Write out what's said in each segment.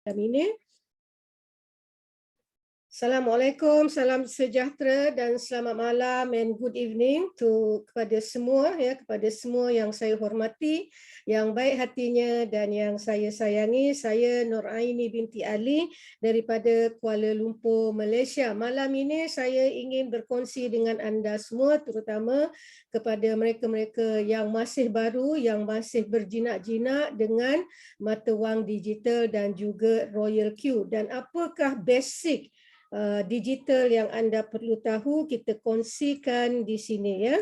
Ini. Assalamualaikum, salam sejahtera dan selamat malam and good evening kepada semua kepada semua yang saya hormati, yang baik hatinya dan yang saya sayangi. Saya Nuraini binti Ali daripada Kuala Lumpur, Malaysia. Malam ini saya ingin berkongsi dengan anda semua, terutama kepada mereka-mereka yang masih baru, yang masih berjinak-jinak dengan mata wang digital dan juga Royal Q, dan apakah basic digital yang anda perlu tahu, kita kongsikan di sini ya.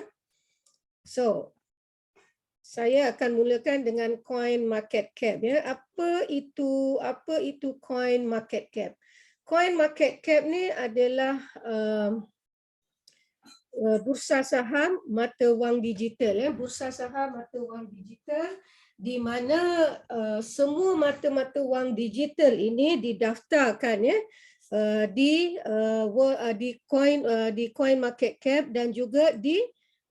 So, saya akan mulakan dengan coin market cap ya. Apa itu coin market cap? Coin market cap ni adalah bursa saham mata wang digital ya, bursa saham mata wang digital di mana semua mata-mata wang digital ini didaftarkan ya di coin market cap dan juga di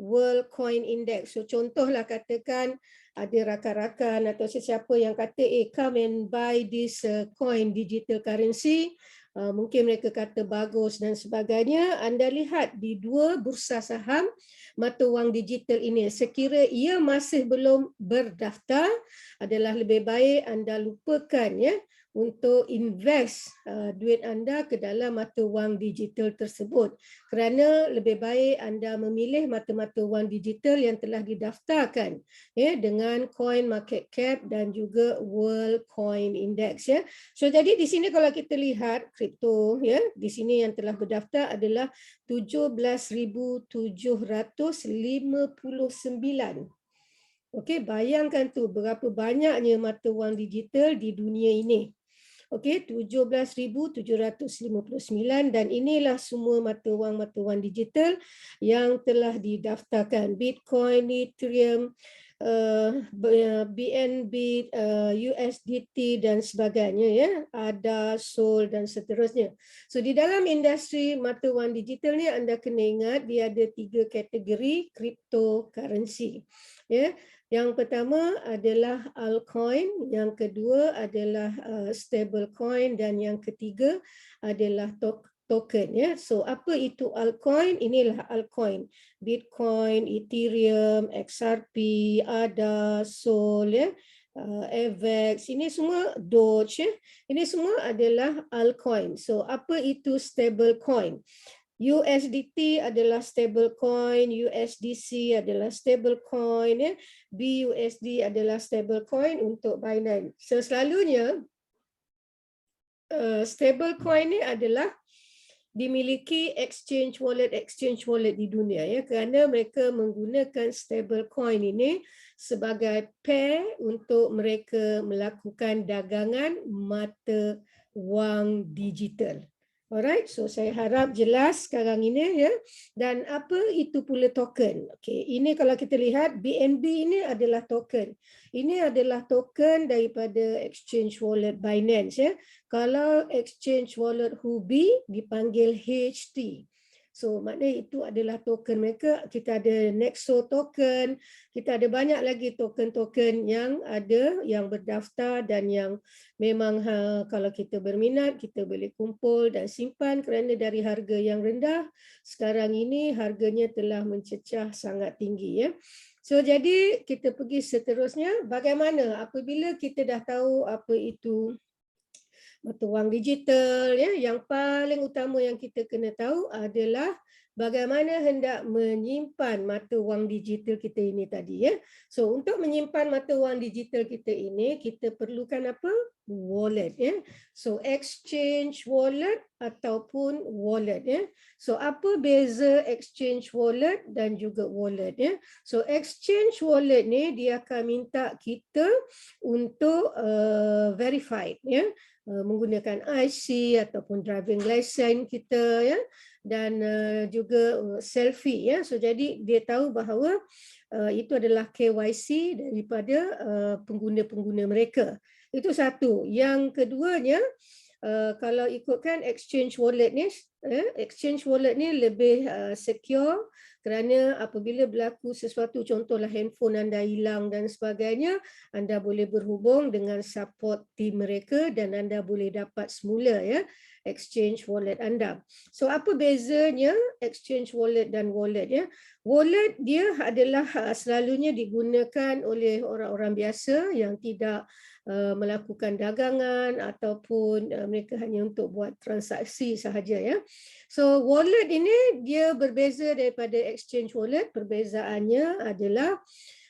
World Coin Index. So contohlah katakan ada rakan-rakan atau sesiapa yang kata come and buy this coin digital currency, mungkin mereka kata bagus dan sebagainya. Anda lihat di dua bursa saham mata wang digital ini, sekira ia masih belum berdaftar, adalah lebih baik anda lupakan ya untuk invest duit anda ke dalam mata wang digital tersebut, kerana lebih baik anda memilih mata-mata wang digital yang telah didaftarkan ya dengan coin market cap dan juga World Coin Index ya. So jadi di sini kalau kita lihat kripto ya, di sini yang telah berdaftar adalah 17,759. Okey, bayangkan tu berapa banyaknya mata wang digital di dunia ini. Okey, 17,759, dan inilah semua mata wang digital yang telah didaftarkan. Bitcoin, Ethereum, BNB, USDT dan sebagainya ya, ADA, SOL dan seterusnya. So di dalam industri mata wang digital ni anda kena ingat dia ada 3 kategori cryptocurrency ya. Yang pertama adalah altcoin, yang kedua adalah stable coin, dan yang ketiga adalah token ya. So apa itu altcoin? Inilah altcoin: Bitcoin, Ethereum, XRP, ADA, SOL ya, AVAX, ini semua Doge ya. Ini semua adalah altcoin. So apa itu stable coin? USDT adalah stable coin, USDC adalah stable coin ya, BUSD adalah stable coin untuk Binance. So selalunya stable coin ni adalah dimiliki exchange wallet di dunia ya, kerana mereka menggunakan stable coin ini sebagai pair untuk mereka melakukan dagangan mata wang digital. Alright, so saya harap jelas sekarang ini ya. Dan apa itu pula token? Okey, ini kalau kita lihat BNB ini adalah token. Ini adalah token daripada exchange wallet Binance ya. Kalau exchange wallet Huobi dipanggil HT. So maknanya itu adalah token mereka. Kita ada Nexo token, kita ada banyak lagi token-token yang ada, yang berdaftar dan yang memang kalau kita berminat kita boleh kumpul dan simpan, kerana dari harga yang rendah sekarang ini harganya telah mencecah sangat tinggi ya. So jadi kita pergi seterusnya, bagaimana apabila kita dah tahu apa itu mata wang digital ya, yang paling utama yang kita kena tahu adalah bagaimana hendak menyimpan mata wang digital kita ini tadi ya. So untuk menyimpan mata wang digital kita ini, kita perlukan apa? Wallet ya. So exchange wallet ataupun wallet ya. So apa beza exchange wallet dan juga wallet ya? So exchange wallet ni dia akan minta kita untuk verified ya, menggunakan IC ataupun driving license kita ya, dan juga selfie ya. So jadi dia tahu bahawa itu adalah KYC daripada pengguna-pengguna mereka. Itu satu. Yang keduanya, kalau ikutkan exchange wallet ni lebih secure, Kerana apabila berlaku sesuatu, contohlah handphone anda hilang dan sebagainya, anda boleh berhubung dengan support team mereka dan anda boleh dapat semula ya exchange wallet anda. So apa bezanya exchange wallet dan wallet ya? Wallet dia adalah selalunya digunakan oleh orang-orang biasa yang tidak melakukan dagangan ataupun mereka hanya untuk buat transaksi sahaja ya. So wallet ini dia berbeza daripada exchange wallet. Perbezaannya adalah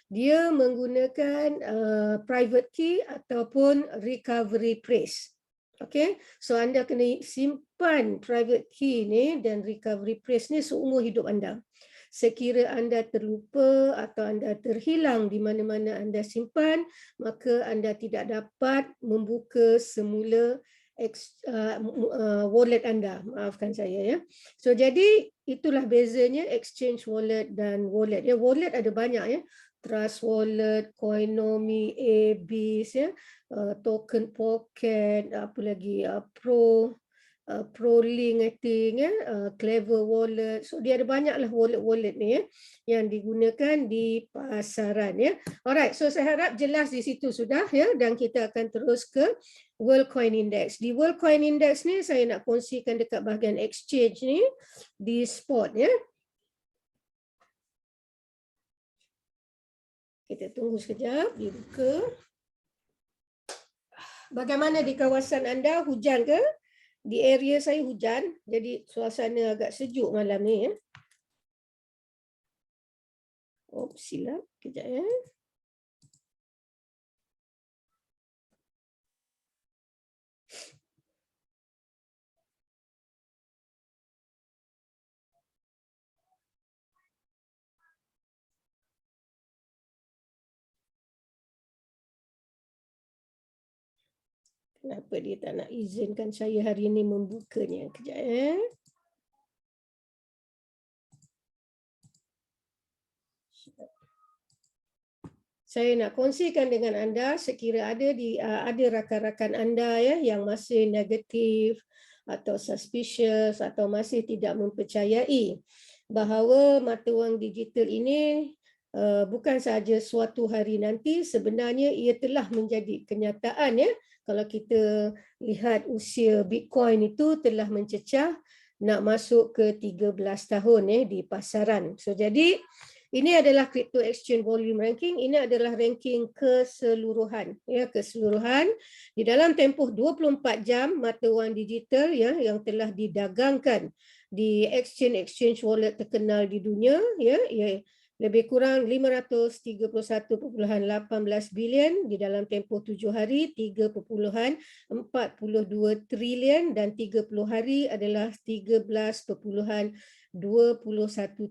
dia menggunakan private key ataupun recovery phrase. Okay, so anda kena simpan private key ni dan recovery phrase ni seumur hidup anda. Sekira anda terlupa atau anda terhilang di mana-mana anda simpan, maka anda tidak dapat membuka semula wallet anda. Maafkan saya ya. So jadi itulah bezanya exchange wallet dan wallet. Ya, wallet ada banyak ya. Trust Wallet, Coinomi, ABIS, ya, Token Pocket, apa lagi, ProLink, I think, ya, Clever Wallet. So dia ada banyaklah wallet-wallet ni ya, yang digunakan di pasaran ya. Alright, so saya harap jelas di situ sudah ya, dan kita akan terus ke World Coin Index. Di World Coin Index ni saya nak kongsikan dekat bahagian exchange ni di spot ya. Kita tunggu sekejap, dibuka. Bagaimana di kawasan anda, hujan ke? Di area saya hujan, jadi suasana agak sejuk malam ni ya. Oh, silap, kejap ya. Kenapa dia tak nak izinkan saya hari ini membukanya? Kejap ya. Saya nak kongsikan dengan anda sekira ada rakan-rakan anda ya yang masih negatif atau suspicious atau masih tidak mempercayai bahawa mata wang digital ini bukan sahaja suatu hari nanti, sebenarnya ia telah menjadi kenyataan ya. Kalau kita lihat usia Bitcoin itu telah mencecah nak masuk ke 13 tahun ya di pasaran. So jadi ini adalah Crypto Exchange Volume Ranking. Ini adalah ranking keseluruhan ya, keseluruhan di dalam tempoh 24 jam mata wang digital ya yang telah didagangkan di exchange wallet terkenal di dunia ya, lebih kurang 531.18 bilion di dalam tempoh 7 hari, 3.42 trilion dan 30 hari adalah 13.21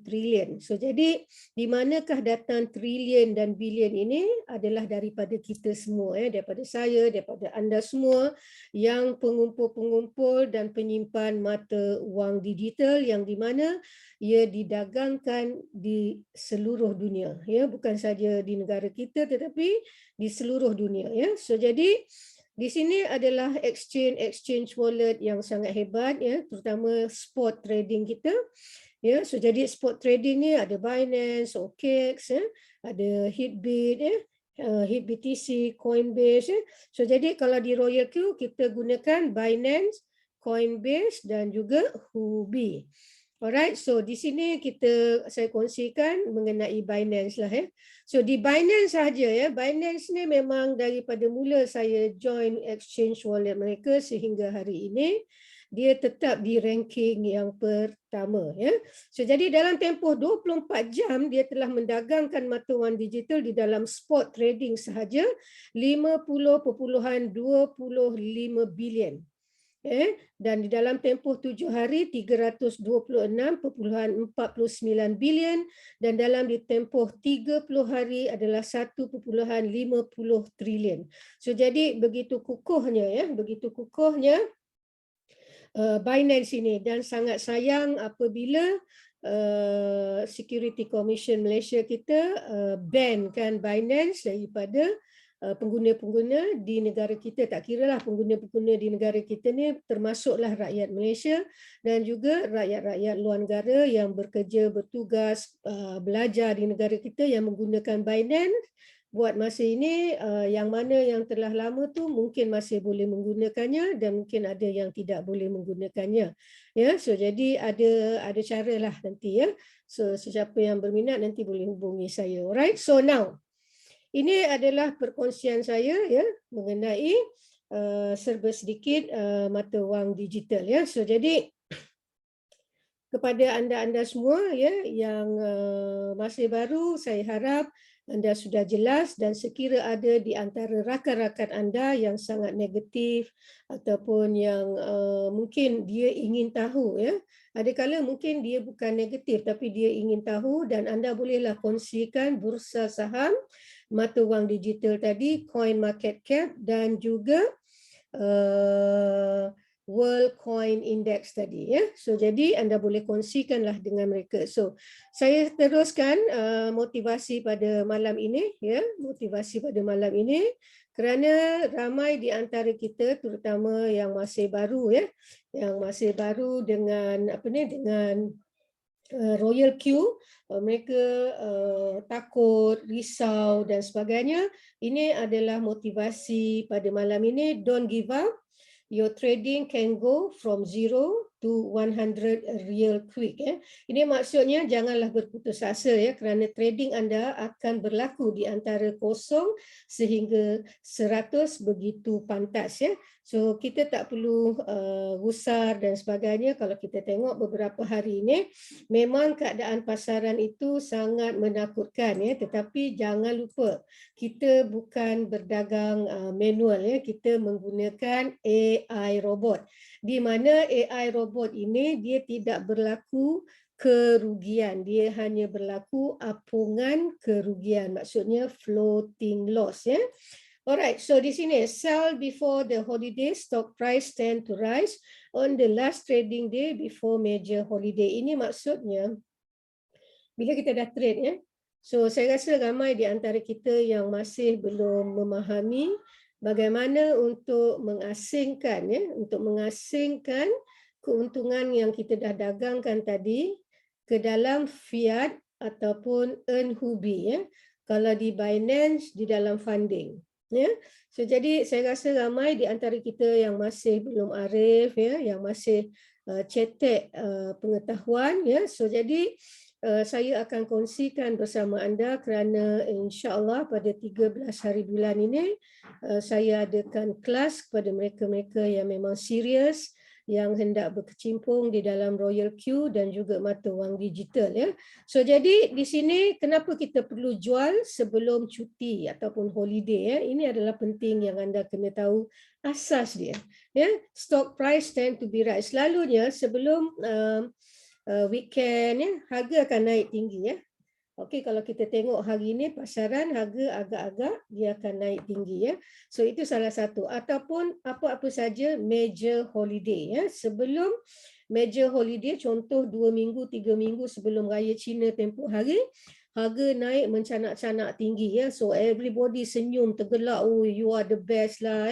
trilion. So jadi di manakah datang trilion dan bilion ini adalah daripada kita semua ya, daripada saya, daripada anda semua yang pengumpul-pengumpul dan penyimpan mata wang digital yang di mana ia didagangkan di seluruh dunia ya, bukan saja di negara kita tetapi di seluruh dunia ya. So jadi di sini adalah exchange wallet yang sangat hebat ya, terutama spot trading kita ya. So jadi spot trading ni ada Binance, OKX ya, ada Hitbit ya, HitBTC, Coinbase ya. So jadi kalau di Royal Q kita gunakan Binance, Coinbase dan juga Huobi. Alright, so di sini saya kongsikan mengenai Binance lah ya. So di Binance sahaja ya, Binance ni memang daripada mula saya join exchange wallet mereka sehingga hari ini dia tetap di ranking yang pertama ya. So jadi dalam tempoh 24 jam dia telah mendagangkan mata wang digital di dalam spot trading sahaja 50.25 bilion. Dan di dalam tempoh 7 hari 326.49 bilion dan dalam di tempoh 30 hari adalah 1.50 trilion. So jadi begitu kukuhnya Binance ini, dan sangat sayang apabila Security Commission Malaysia kita ban kan Binance daripada pengguna-pengguna di negara kita, tak kiralah pengguna-pengguna di negara kita ni termasuklah rakyat Malaysia dan juga rakyat-rakyat luar negara yang bekerja, bertugas, belajar di negara kita yang menggunakan Binance. Buat masa ini, yang mana yang telah lama tu mungkin masih boleh menggunakannya dan mungkin ada yang tidak boleh menggunakannya. Ya, so jadi ada cara lah nanti ya. So sesiapa yang berminat nanti boleh hubungi saya. Alright, so now ini adalah perkongsian saya ya mengenai serba sedikit mata wang digital ya. So jadi kepada anda-anda semua ya yang masih baru, saya harap anda sudah jelas, dan sekira ada di antara rakan-rakan anda yang sangat negatif ataupun yang mungkin dia ingin tahu ya. Adakala mungkin dia bukan negatif tapi dia ingin tahu, dan anda bolehlah kongsikan bursa saham, mata wang digital tadi, coin market cap dan juga World Coin Index tadi ya. So jadi anda boleh kongsikanlah dengan mereka. So saya teruskan motivasi pada malam ini ya, motivasi pada malam ini kerana ramai di antara kita terutama yang masih baru ya, yang masih baru dengan apa ni, dengan Royal Q, mereka takut, risau dan sebagainya. Ini adalah motivasi pada malam ini. Don't give up. Your trading can go from 0 to 100 real quick. Ini maksudnya janganlah berputus asa ya, kerana trading anda akan berlaku di antara 0 sehingga 100 begitu pantas ya. So kita tak perlu gusar dan sebagainya. Kalau kita tengok beberapa hari ini memang keadaan pasaran itu sangat menakutkan ya, tetapi jangan lupa kita bukan berdagang manual ya, kita menggunakan AI robot, di mana AI robot ini dia tidak berlaku kerugian, dia hanya berlaku apungan kerugian, maksudnya floating loss ya. Alright, so di sini sell before the holiday, stock price tend to rise on the last trading day before major holiday. Ini maksudnya bila kita dah trade ya. So saya rasa ramai di antara kita yang masih belum memahami bagaimana untuk mengasingkan ya, untuk mengasingkan keuntungan yang kita dah dagangkan tadi ke dalam fiat ataupun earn hubi ya. Kalau di Binance, di dalam funding. Ya, so jadi saya rasa ramai di antara kita yang masih belum arif ya, yang masih cetek pengetahuan ya. So jadi saya akan kongsikan bersama anda kerana insya-Allah pada 13 hari bulan ini saya adakan kelas kepada mereka-mereka yang memang serius, yang hendak berkecimpung di dalam Royal Q dan juga mata wang digital ya. So jadi di sini kenapa kita perlu jual sebelum cuti ataupun holiday ya. Ini adalah penting yang anda kena tahu asas dia. Ya, stock price tend to be rise. Selalunya sebelum weekend ya, harga akan naik tinggi ya. Okey, kalau kita tengok hari ini pasaran harga agak-agak dia akan naik tinggi ya. So itu salah satu, ataupun apa-apa saja major holiday ya. Sebelum major holiday, contoh 2 minggu 3 minggu sebelum raya Cina tempoh hari, harga naik mencanak-canak tinggi ya. So everybody senyum tergelak, oh you are the best lah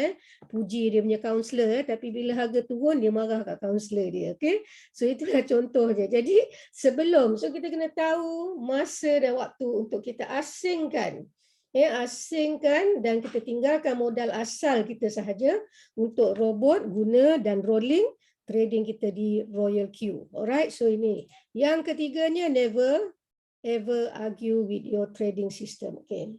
puji dia punya kaunselor tapi bila harga turun dia marah kat kaunselor dia. Okey, so itulah contohnya. Jadi sebelum, so kita kena tahu masa dan waktu untuk kita asingkan ya, asingkan dan kita tinggalkan modal asal kita sahaja untuk robot guna dan rolling trading kita di Royal Q. Alright, so ini yang ketiganya, never ever argue with your trading system. Okay.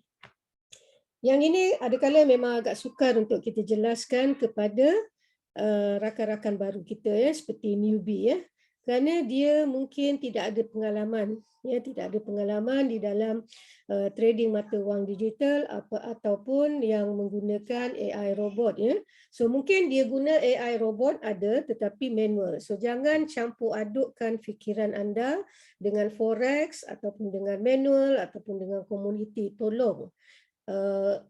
Yang ini adakala memang agak sukar untuk kita jelaskan kepada rakan-rakan baru kita ya, seperti newbie ya, kerana dia mungkin tidak ada pengalaman ya, tidak ada pengalaman di dalam trading mata wang digital ataupun yang menggunakan AI robot ya. So mungkin dia guna AI robot ada tetapi manual. So jangan campur adukkan fikiran anda dengan forex ataupun dengan manual ataupun dengan komoditi. Tolong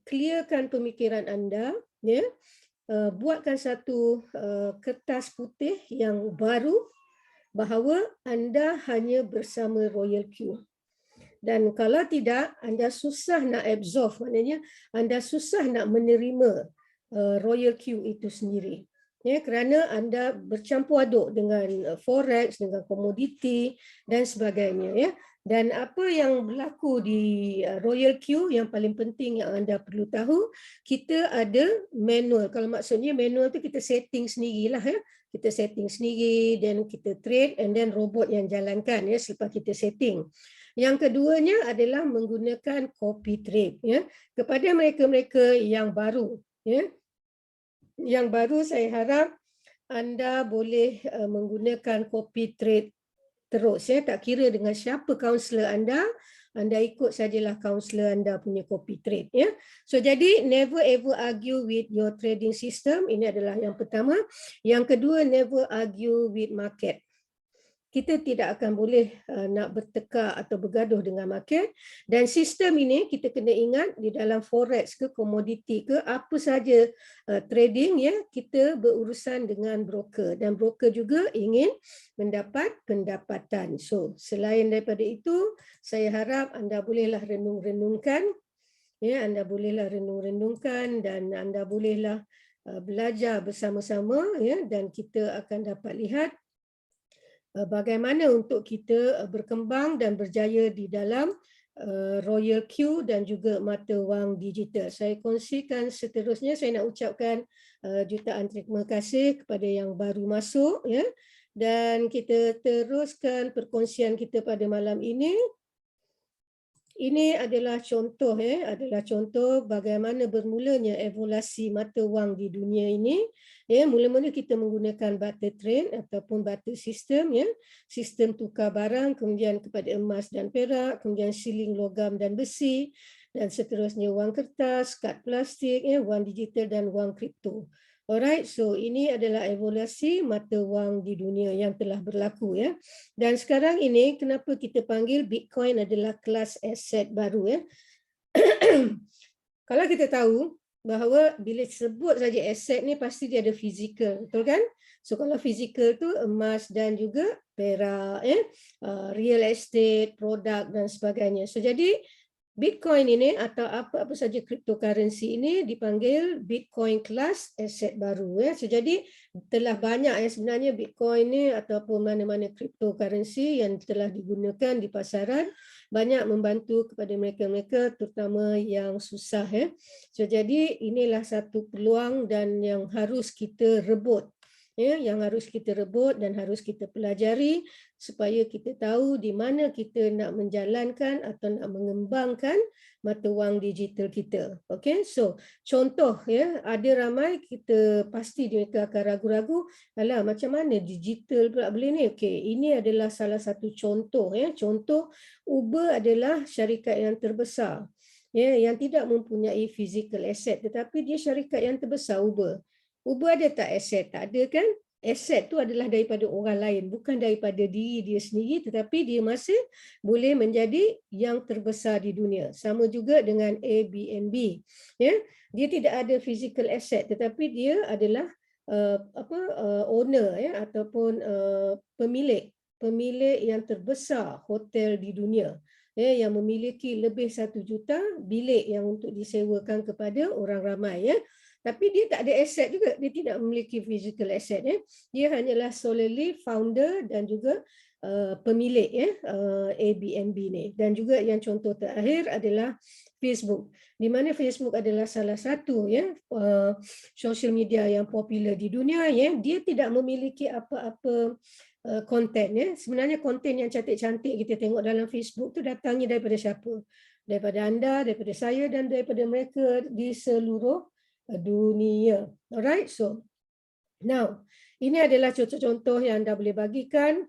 clearkan pemikiran anda ya. Buatkan satu kertas putih yang baru bahawa anda hanya bersama Royal Q. Dan kalau tidak, anda susah nak absorb, maknanya anda susah nak menerima Royal Q itu sendiri. Ya, kerana anda bercampur aduk dengan forex, dengan komoditi dan sebagainya. Ya. Dan apa yang berlaku di Royal Q yang paling penting yang anda perlu tahu, kita ada manual. Kalau maksudnya manual tu kita setting sendirilah ya. Kita setting sendiri dan kita trade and then robot yang jalankan ya selepas kita setting. Yang keduanya adalah menggunakan copy trade ya. Kepada mereka-mereka yang baru ya. Yang baru saya harap anda boleh menggunakan copy trade terus ya, tak kira dengan siapa kaunselor anda ikut sajalah kaunselor anda punya copy trade ya. So jadi never ever argue with your trading system, ini adalah yang pertama. Yang kedua, never argue with market. Kita tidak akan boleh nak bertekar atau bergaduh dengan market. Dan sistem ini kita kena ingat di dalam forex ke komoditi ke apa saja trading ya, kita berurusan dengan broker dan broker juga ingin mendapat pendapatan. So selain daripada itu, saya harap anda bolehlah renung-renungkan ya, anda bolehlah renung-renungkan dan anda bolehlah belajar bersama-sama ya, dan kita akan dapat lihat bagaimana untuk kita berkembang dan berjaya di dalam Royal Q dan juga mata wang digital. Saya kongsikan seterusnya, saya nak ucapkan jutaan terima kasih kepada yang baru masuk ya, dan kita teruskan perkongsian kita pada malam ini. Ini adalah contoh adalah contoh bagaimana bermulanya evolusi mata wang di dunia ini. Ya, mula-mula kita menggunakan barter trade ataupun barter system ya, sistem tukar barang, kemudian kepada emas dan perak, kemudian siling logam dan besi, dan seterusnya wang kertas, kad plastik ya, wang digital dan wang kripto. Alright, so ini adalah evolusi mata wang di dunia yang telah berlaku ya. Dan sekarang ini kenapa kita panggil Bitcoin adalah kelas aset baru ya. Kalau kita tahu bahawa bila sebut saja aset ni pasti dia ada fizikal, betul kan? So kalau fizikal tu emas dan juga perak ya, real estate, produk dan sebagainya. So jadi Bitcoin ini atau apa-apa saja cryptocurrency ini dipanggil Bitcoin class aset baru ya. So, jadi telah banyak ya sebenarnya Bitcoin ini ataupun mana-mana cryptocurrency yang telah digunakan di pasaran, banyak membantu kepada mereka-mereka terutama yang susah ya. So, jadi inilah satu peluang dan yang harus kita rebut. Ya, yang harus kita rebut dan harus kita pelajari supaya kita tahu di mana kita nak menjalankan atau nak mengembangkan mata wang digital kita. Okay, so contoh ya, ada ramai kita pasti mereka akan ragu-ragu, alah macam mana digital pula boleh ni? Okay, ini adalah salah satu contoh ya. Contoh Uber adalah syarikat yang terbesar ya, yang tidak mempunyai physical asset, tetapi dia syarikat yang terbesar Uber. Uber ada tak aset? Tak ada kan? Aset tu adalah daripada orang lain, bukan daripada diri dia sendiri, tetapi dia masih boleh menjadi yang terbesar di dunia. Sama juga dengan Airbnb. Ya, dia tidak ada physical asset, tetapi dia adalah owner ya, ataupun pemilik yang terbesar hotel di dunia. Ya, yang memiliki lebih 1 juta bilik yang untuk disewakan kepada orang ramai ya. Tapi dia tak ada aset juga, dia tidak memiliki physical asset ya. Dia hanyalah solely founder dan juga pemilik ya Airbnb ni. Dan juga yang contoh terakhir adalah Facebook, di mana Facebook adalah salah satu ya social media yang popular di dunia ya. Dia tidak memiliki apa-apa konten ya. Sebenarnya konten yang cantik-cantik kita tengok dalam Facebook tu datangnya daripada siapa? Daripada anda, daripada saya dan daripada mereka di seluruh dunia. Alright, so now ini adalah contoh-contoh yang anda boleh bagikan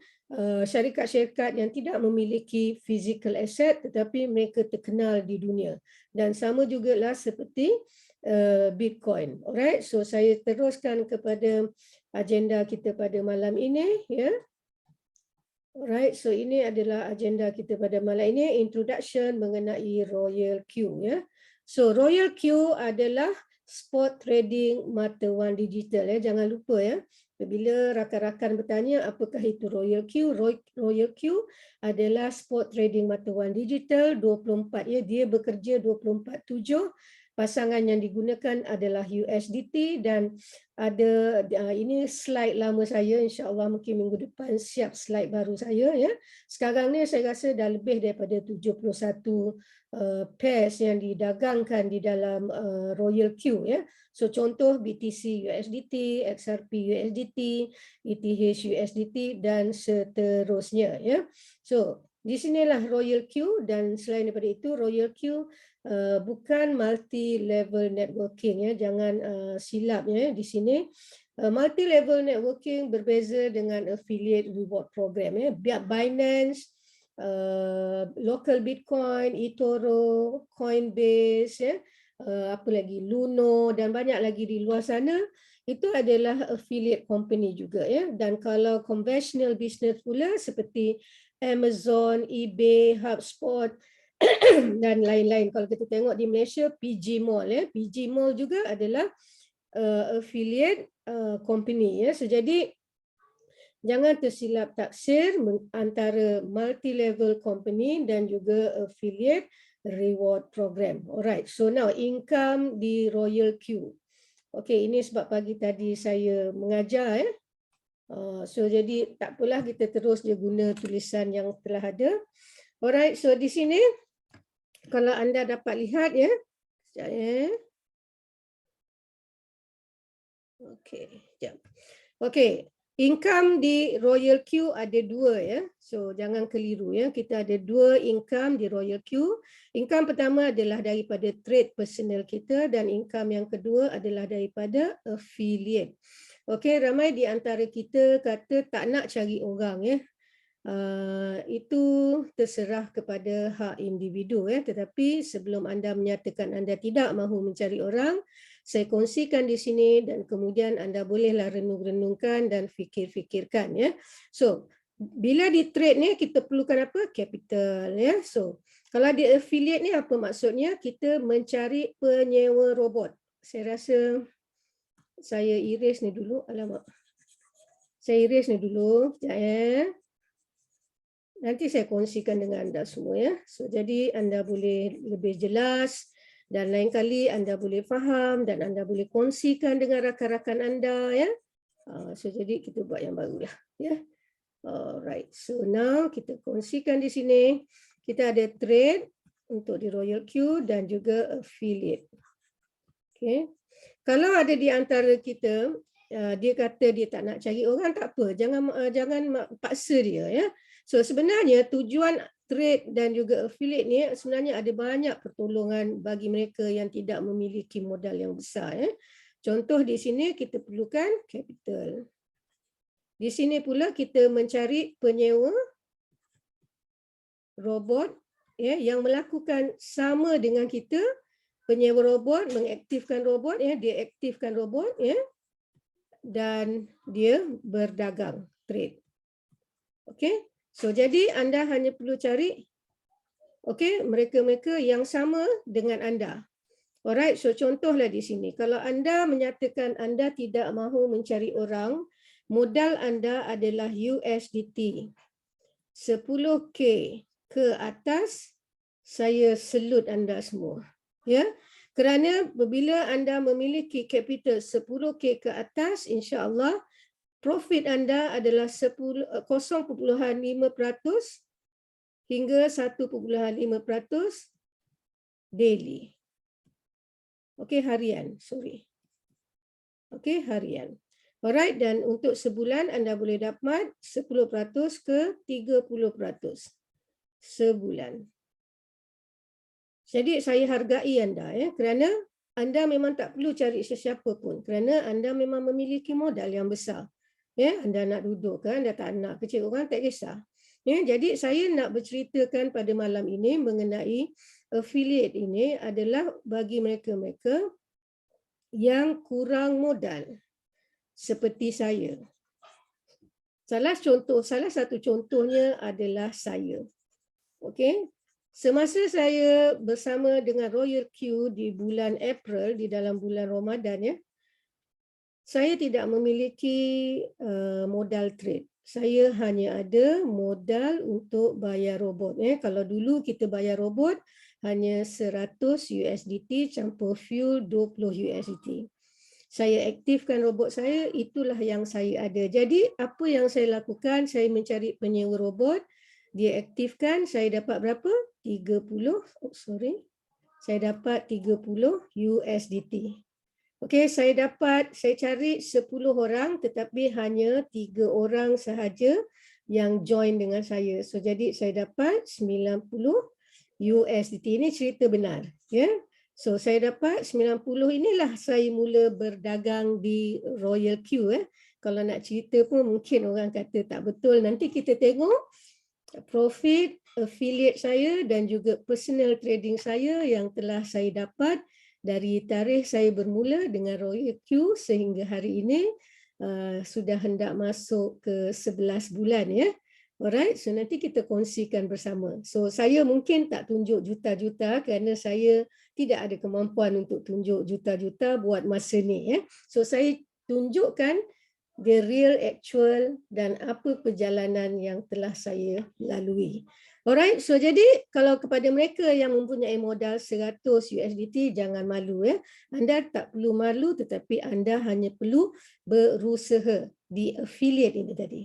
syarikat-syarikat yang tidak memiliki physical asset tetapi mereka terkenal di dunia, dan sama jugalah seperti Bitcoin. Alright, so saya teruskan kepada agenda kita pada malam ini ya. Alright, so ini adalah agenda kita pada malam ini, introduction mengenai Royal Q ya. So Royal Q adalah spot trading mata wang digital. Jangan lupa ya. Bila rakan-rakan bertanya apakah itu Royal Q, Royal Q adalah spot trading mata wang digital 24 ya, dia bekerja 24/7. Pasangan yang digunakan adalah USDT dan ada ini slide lama saya, insya-Allah mungkin minggu depan siap slide baru saya ya. Sekarang ni saya rasa dah lebih daripada 71 pairs yang didagangkan di dalam Royal Q ya. So contoh BTC USDT, XRP USDT, ETH USDT dan seterusnya ya. So di sinilah Royal Q, dan selain daripada itu Royal Q bukan multi level networking ya, jangan silap ya di sini. Multi level networking berbeza dengan affiliate reward program ya. Binance, local Bitcoin, eToro, Coinbase ya, apa lagi, Luno dan banyak lagi di luar sana, itu adalah affiliate company juga ya. Dan kalau conventional business pula seperti Amazon, eBay, HubSpot dan lain-lain, kalau kita tengok di Malaysia PG Mall ya, PG Mall juga adalah affiliate company ya. So jadi jangan tersilap taksir antara multi level company dan juga affiliate reward program. Alright, so now income di Royal Q. Okay, ini sebab pagi tadi saya mengajar ya. So jadi tak apalah, kita terus dia guna tulisan yang telah ada. Alright, so di sini kalau anda dapat lihat ya. Sekejap ya. Okay, sekejap. Okay, income di Royal Q ada dua ya. So jangan keliru ya. Kita ada dua income di Royal Q. Income pertama adalah daripada trade personal kita dan income yang kedua adalah daripada affiliate. Okey, ramai di antara kita kata tak nak cari orang ya. Itu terserah kepada hak individu ya. Tetapi sebelum anda menyatakan anda tidak mahu mencari orang, saya kongsikan di sini dan kemudian anda bolehlah renung-renungkan dan fikir-fikirkan ya. So, bila di trade ni kita perlukan apa? Capital ya. So, kalau di affiliate ni apa maksudnya? Kita mencari penyewa robot. Saya rasa saya erase ni dulu. Alamak. Saya erase ni dulu. Sekejap ya. Nanti saya kongsikan dengan anda semua ya. So, jadi anda boleh lebih jelas dan lain kali anda boleh faham dan anda boleh kongsikan dengan rakan-rakan anda ya. So jadi kita buat yang barulah ya. Alright. So now kita kongsikan di sini. Kita ada trade untuk di Royal Q dan juga affiliate. Okay. Kalau ada di antara kita dia kata dia tak nak cari orang, tak apa. Jangan paksa dia ya. So sebenarnya tujuan trade dan juga affiliate ni sebenarnya ada banyak pertolongan bagi mereka yang tidak memiliki modal yang besar ya. Contoh di sini kita perlukan capital. Di sini pula kita mencari penyewa robot ya yang melakukan sama dengan kita. Penyewa robot mengaktifkan robot ya, dia aktifkan robot ya dan dia berdagang trade. Okey. So jadi anda hanya perlu cari mereka-mereka yang sama dengan anda. Alright, so contohlah di sini. Kalau anda menyatakan anda tidak mahu mencari orang, modal anda adalah USDT 10K ke atas, saya salute anda semua. Ya. Kerana apabila anda memiliki capital 10K ke atas, insya-Allah profit anda adalah 0.5% hingga 1.5% daily. Okey, harian, sorry. Okey, harian. Alright, dan untuk sebulan anda boleh dapat 10% ke 30% sebulan. Jadi saya hargai anda ya, kerana anda memang tak perlu cari sesiapa pun kerana anda memang memiliki modal yang besar. Ya, anda nak duduk kan, anda tak nak kecil orang, tak kisah. Ya, jadi saya nak berceritakan pada malam ini mengenai affiliate ini adalah bagi mereka-mereka yang kurang modal seperti saya. Salah satu contohnya adalah saya. Okey. Semasa saya bersama dengan Royal Q di bulan April, di dalam bulan Ramadan ya, saya tidak memiliki modal trade. Saya hanya ada modal untuk bayar robot. Kalau dulu kita bayar robot hanya 100 USDT campur fuel 20 USDT. Saya aktifkan robot saya, itulah yang saya ada. Jadi apa yang saya lakukan, saya mencari penyewa robot, dia aktifkan, saya dapat berapa? 30, saya dapat 30 USDT. Okey, saya cari 10 orang tetapi hanya 3 orang sahaja yang join dengan saya. So jadi saya dapat 90 USDT. Ini cerita benar, ya. So saya dapat 90, inilah saya mula berdagang di Royal Q. Kalau nak cerita pun mungkin orang kata tak betul. Nanti kita tengok profit affiliate saya dan juga personal trading saya yang telah saya dapat dari tarikh saya bermula dengan Royal Q sehingga hari ini sudah hendak masuk ke 11 bulan ya. Alright, so nanti kita kongsikan bersama. So saya mungkin tak tunjuk juta-juta kerana saya tidak ada kemampuan untuk tunjuk juta-juta buat masa ni ya. So saya tunjukkan the real actual dan apa perjalanan yang telah saya lalui. Alright, so jadi kalau kepada mereka yang mempunyai modal 100 USDT, jangan malu ya. Anda tak perlu malu tetapi anda hanya perlu berusaha di affiliate ini tadi.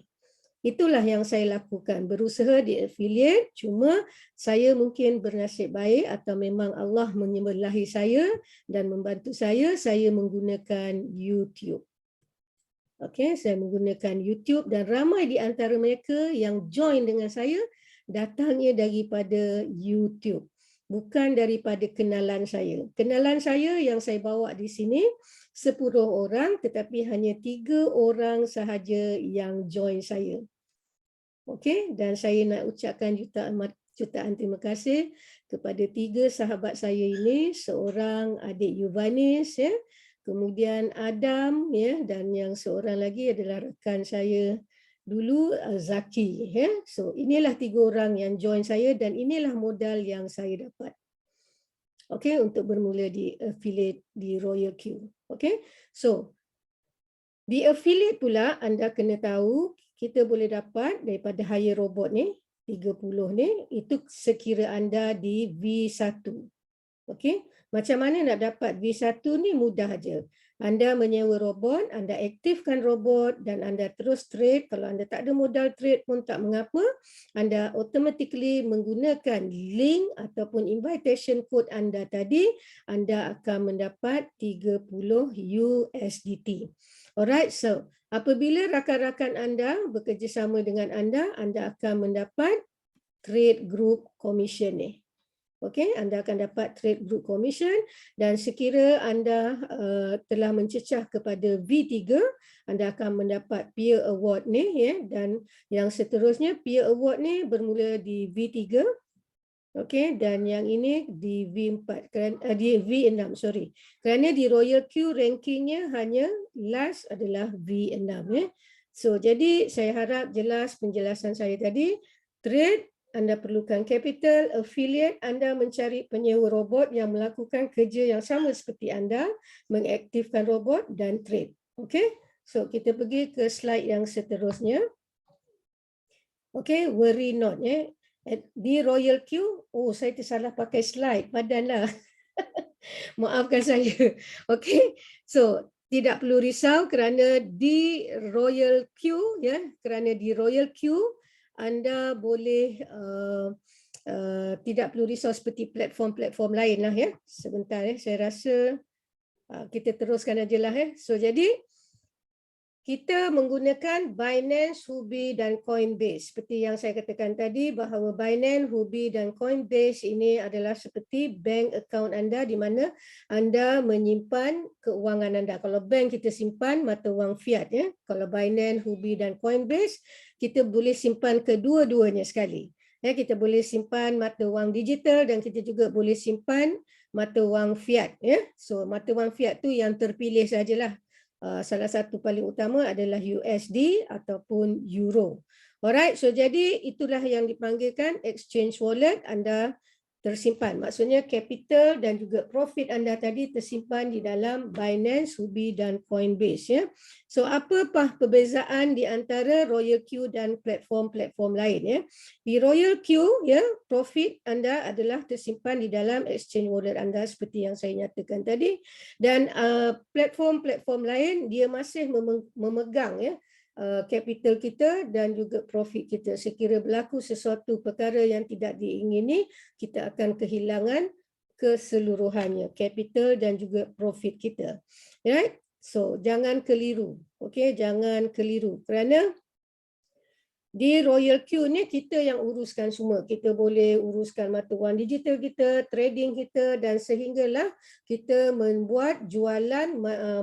Itulah yang saya lakukan, berusaha di affiliate, cuma saya mungkin bernasib baik atau memang Allah menyemberlahi saya dan membantu saya menggunakan YouTube. Okey, saya menggunakan YouTube dan ramai di antara mereka yang join dengan saya datangnya daripada YouTube, bukan daripada kenalan saya. Kenalan saya yang saya bawa di sini 10 orang tetapi hanya 3 orang sahaja yang join saya. Okey, dan saya nak ucapkan jutaan terima kasih kepada 3 sahabat saya ini, seorang adik Yuvanis ya, kemudian Adam ya, dan yang seorang lagi adalah rekan saya dulu Zaki ya. So inilah 3 orang yang join saya dan inilah modal yang saya dapat. Okey, untuk bermula di affiliate di Royal Q. Okey. So di affiliate pula anda kena tahu kita boleh dapat daripada hire robot ni 30 ni, itu sekira anda di V1. Okey, macam mana nak dapat V1 ni? Mudah aja. Anda menyewa robot, anda aktifkan robot dan anda terus trade. Kalau anda tak ada modal trade pun tak mengapa. Anda automatically menggunakan link ataupun invitation code anda tadi, anda akan mendapat 30 USDT. Alright, so apabila rakan-rakan anda bekerjasama dengan anda akan mendapat trade group commission ni. Okey, anda akan dapat trade group commission dan sekira anda telah mencecah kepada V3, anda akan mendapat peer award ni ya, dan yang seterusnya peer award ni bermula di V3. Okey, dan yang ini di V4 di V6 sorry. Kerana di Royal Q rankingnya hanya last adalah V6 ya. So jadi saya harap jelas penjelasan saya tadi. Trade anda perlukan capital, affiliate anda mencari penyewa robot yang melakukan kerja yang sama seperti anda, mengaktifkan robot dan trade. Okey. So kita pergi ke slide yang seterusnya. Okey, worry not ya. Di Royal Q, saya tersalah pakai slide, padanlah. Maafkan saya. Okey. So, tidak perlu risau kerana di Royal Q ya, kerana di Royal Q anda boleh tidak perlu risau seperti platform-platform lain lah ya. Sebentar ya, saya rasa kita teruskan ajalah ya. So jadi kita menggunakan Binance, Huobi dan Coinbase. Seperti yang saya katakan tadi bahawa Binance, Huobi dan Coinbase ini adalah seperti bank account anda di mana anda menyimpan keuangan anda. Kalau bank kita simpan mata wang fiat ya. Kalau Binance, Huobi dan Coinbase kita boleh simpan kedua-duanya sekali. Ya, kita boleh simpan mata wang digital dan kita juga boleh simpan mata wang fiat ya. So mata wang fiat tu yang terpilih sajalah. Salah satu paling utama adalah USD ataupun Euro. Alright, so jadi itulah yang dipanggilkan exchange wallet. Anda tersimpan. Maksudnya capital dan juga profit anda tadi tersimpan di dalam Binance, Huobi dan Coinbase ya. So apakah perbezaan di antara Royal Q dan platform-platform lain ya? Di Royal Q ya, profit anda adalah tersimpan di dalam exchange wallet anda seperti yang saya nyatakan tadi, dan platform-platform lain dia masih memegang ya capital kita dan juga profit kita. Sekira berlaku sesuatu perkara yang tidak diingini, kita akan kehilangan keseluruhannya, capital dan juga profit kita. Right? So, jangan keliru. Okay, jangan keliru. Kerana di Royal Q ni kita yang uruskan semua. Kita boleh uruskan mata wang digital kita, trading kita, dan sehinggalah kita membuat jualan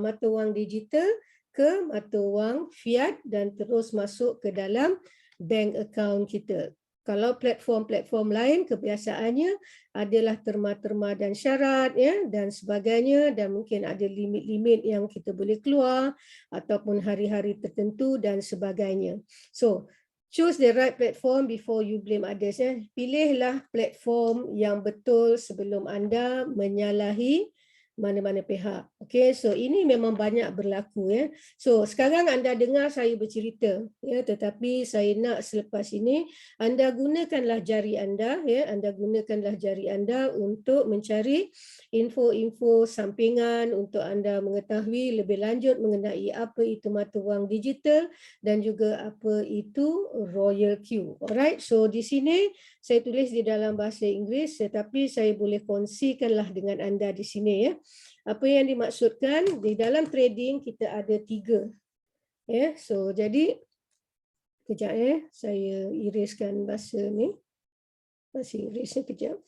mata wang digital ke mata wang fiat dan terus masuk ke dalam bank account kita. Kalau platform-platform lain kebiasaannya adalah terma-terma dan syarat ya dan sebagainya, dan mungkin ada limit-limit yang kita boleh keluar ataupun hari-hari tertentu dan sebagainya. So, choose the right platform before you blame others ya. Pilihlah platform yang betul sebelum anda menyalahi mana-mana pihak. Okay, so ini memang banyak berlaku ya. So sekarang anda dengar saya bercerita ya, tetapi saya nak selepas ini anda gunakanlah jari anda ya, anda gunakanlah jari anda untuk mencari info-info sampingan untuk anda mengetahui lebih lanjut mengenai apa itu mata wang digital dan juga apa itu Royal Q. Alright, so di sini saya tulis di dalam bahasa Inggeris tetapi saya boleh kongsikanlah dengan anda di sini ya. Apa yang dimaksudkan di dalam trading kita ada 3. Ya, so jadi kejap saya iriskan bahasa ni. Bahasa Inggeris ni kejap.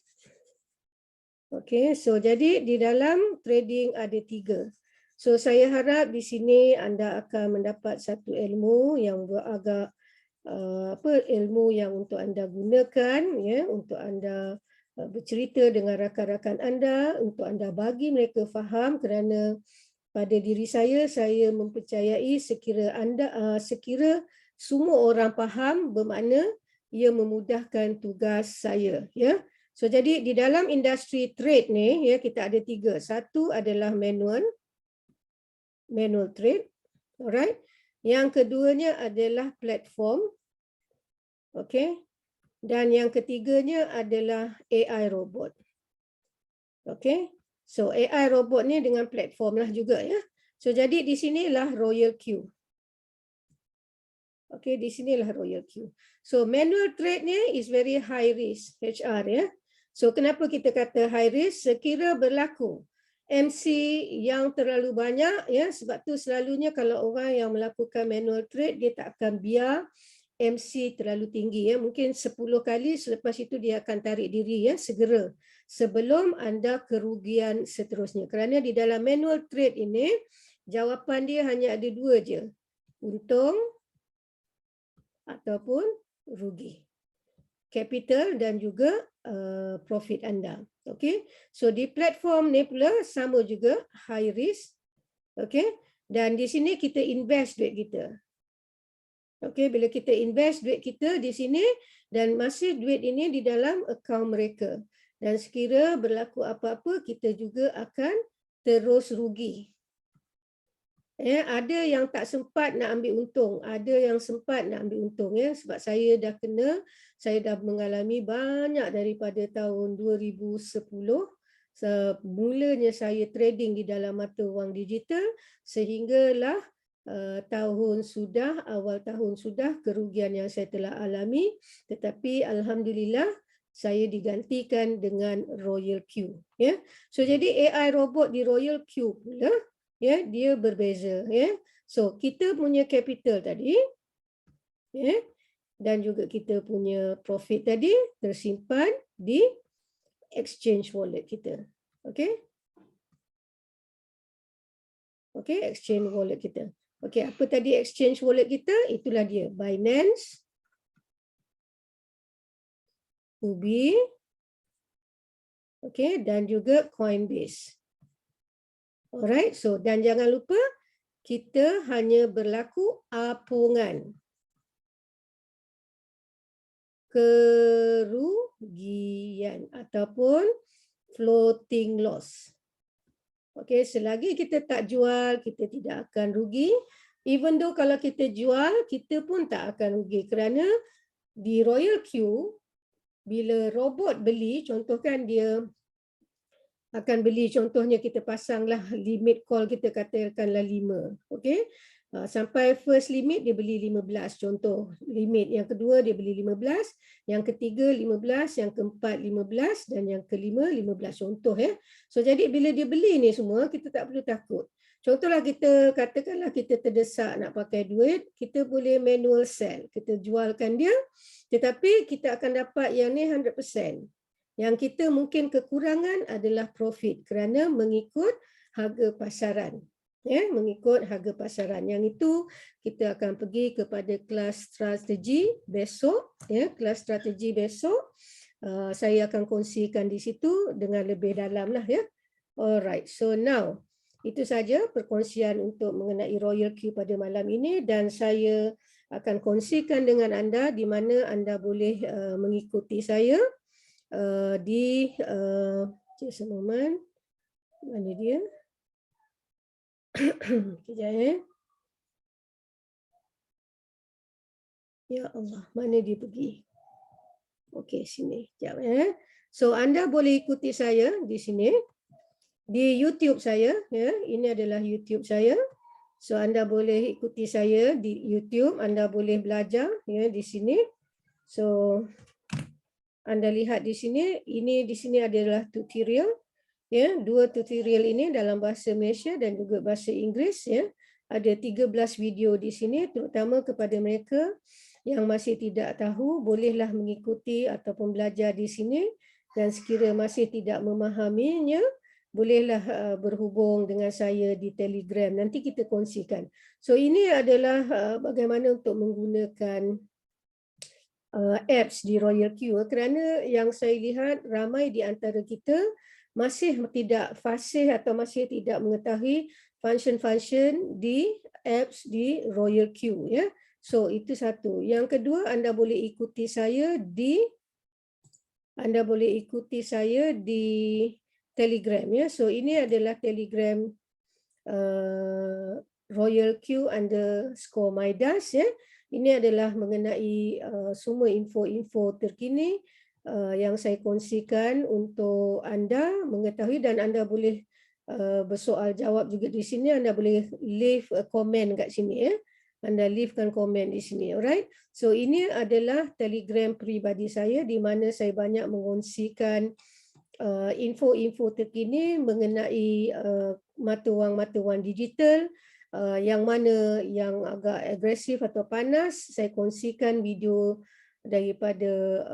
Okey, so jadi di dalam trading ada 3. So saya harap di sini anda akan mendapat satu ilmu yang agak ilmu yang untuk anda gunakan ya, untuk anda bercerita dengan rakan-rakan anda, untuk anda bagi mereka faham, kerana pada diri saya mempercayai sekira semua orang faham bermakna ia memudahkan tugas saya ya. So jadi di dalam industri trade ni ya kita ada 3. Satu adalah manual trade, alright. Yang keduanya adalah platform, okay. Dan yang ketiganya adalah AI robot. Okay. So AI robot ni dengan platform lah juga ya. So jadi di sinilah Royal Q. Okay, di sinilah Royal Q. So manual trade ni is very high risk HR ya. So kenapa kita kata high risk? Sekira berlaku MC yang terlalu banyak ya, sebab tu selalunya kalau orang yang melakukan manual trade dia tak akan biar MC terlalu tinggi ya, mungkin 10 kali selepas itu dia akan tarik diri ya segera sebelum anda kerugian seterusnya. Kerana di dalam manual trade ini jawapan dia hanya ada 2 je, untung ataupun rugi, capital dan juga profit anda. Okey, so di platform ni pula sama juga high risk, okey, dan di sini kita invest duit kita. Okey, bila kita invest duit kita di sini dan masih duit ini di dalam akaun mereka. Dan sekira berlaku apa-apa, kita juga akan terus rugi. Ada yang tak sempat nak ambil untung, ada yang sempat nak ambil untung ya, sebab saya dah mengalami banyak daripada tahun 2010. Mulanya saya trading di dalam mata wang digital sehinggalah awal tahun sudah kerugian yang saya telah alami, tetapi alhamdulillah saya digantikan dengan Royal Q ya. So jadi AI robot di Royal Q pula ya, dia berbeza ya. So kita punya capital tadi ya, dan juga kita punya profit tadi tersimpan di exchange wallet kita. Okey. Okey, exchange wallet kita. Okey, apa tadi exchange wallet kita? Itulah dia, Binance, Huobi, okey, dan juga Coinbase. Alright, so dan jangan lupa kita hanya berlaku apungan. kerugian ataupun floating loss. Okey, selagi kita tak jual, kita tidak akan rugi. Even though kalau kita jual, kita pun tak akan rugi kerana di Royal Queue, bila robot beli, contoh kan dia akan beli, contohnya kita pasanglah limit call kita katakanlah 5. Okey. Sampai first limit dia beli 15 contoh. Limit yang kedua dia beli 15, yang ketiga 15, yang keempat 15 dan yang kelima 15 contoh ya. So jadi bila dia beli ni semua kita tak perlu takut. Contohlah kita katakanlah kita terdesak nak pakai duit, kita boleh manual sell, kita jualkan dia tetapi kita akan dapat yang ni 100%. Yang kita mungkin kekurangan adalah profit kerana mengikut harga pasaran. Ya, mengikut harga pasaran. Yang itu kita akan pergi kepada kelas strategi besok. Ya, kelas strategi besok. Saya akan kongsikan di situ dengan lebih dalam lah ya. Alright, so now itu saja perkongsian untuk mengenai Royal Queue pada malam ini dan saya akan kongsikan dengan anda di mana anda boleh mengikuti saya di just a moment. Mana dia? Kejap ya. Ya Allah, mana dia pergi? Okey, sini. Kejap ya. So anda boleh ikuti saya di sini. Di YouTube saya ya. Ini adalah YouTube saya. So anda boleh ikuti saya di YouTube, anda boleh belajar ya di sini. So anda lihat di sini, ini di sini adalah tutorial. Ya, 2 tutorial ini dalam bahasa Malaysia dan juga bahasa Inggeris ya. Ada 13 video di sini terutama kepada mereka yang masih tidak tahu bolehlah mengikuti ataupun belajar di sini dan sekiranya masih tidak memahaminya bolehlah berhubung dengan saya di Telegram, nanti kita kongsikan. So ini adalah bagaimana untuk menggunakan apps di Royal Queue kerana yang saya lihat ramai di antara kita masih tidak fasih atau masih tidak mengetahui function-function di apps di Royal Queue ya. So itu satu. Yang kedua, anda boleh ikuti saya di Telegram ya. So ini adalah Telegram Royal Queue _Midas ya. Ini adalah mengenai semua info-info terkini yang saya kongsikan untuk anda mengetahui dan anda boleh bersoal jawab juga di sini. Anda boleh leave a comment kat sini ya. Anda leavekan komen di sini, alright? So ini adalah Telegram peribadi saya di mana saya banyak mengongsikan info-info terkini mengenai mata wang digital, yang mana yang agak agresif atau panas, saya kongsikan video daripada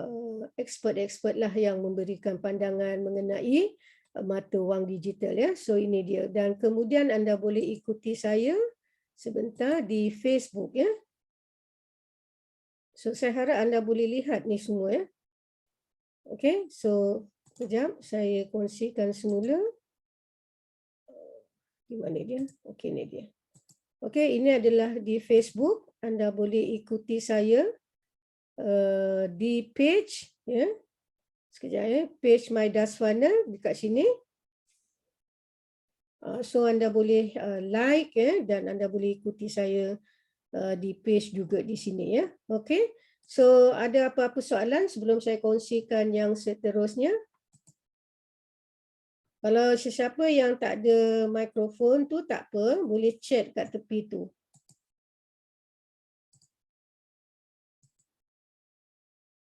expert-expert lah yang memberikan pandangan mengenai mata wang digital ya. So ini dia. Dan kemudian anda boleh ikuti saya sebentar di Facebook ya. So saya harap anda boleh lihat ni semua ya. Okay, so sekejap saya kongsikan semula. Di mana dia? Okay, ni dia. Okay, ini adalah di Facebook. Anda boleh ikuti saya di page ya. Sekejap ya, page Midas Funnel dekat sini. So anda boleh like ya dan anda boleh ikuti saya di page juga di sini ya. Okey. So ada apa-apa soalan sebelum saya kongsikan yang seterusnya? Kalau sesiapa yang tak ada mikrofon tu tak apa, boleh chat kat tepi tu.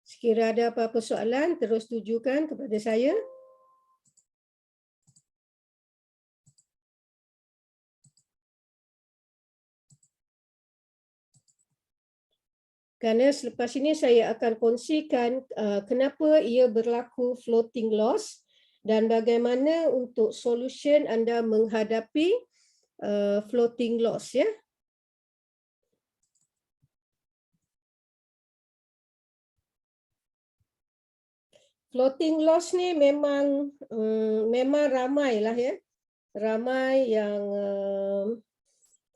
Sekiranya ada apa-apa soalan terus tujukan kepada saya. Kerana selepas ini saya akan kongsikan kenapa ia berlaku floating loss dan bagaimana untuk solution anda menghadapi floating loss ya. Floating loss ni memang ramai lah ya. Ramai yang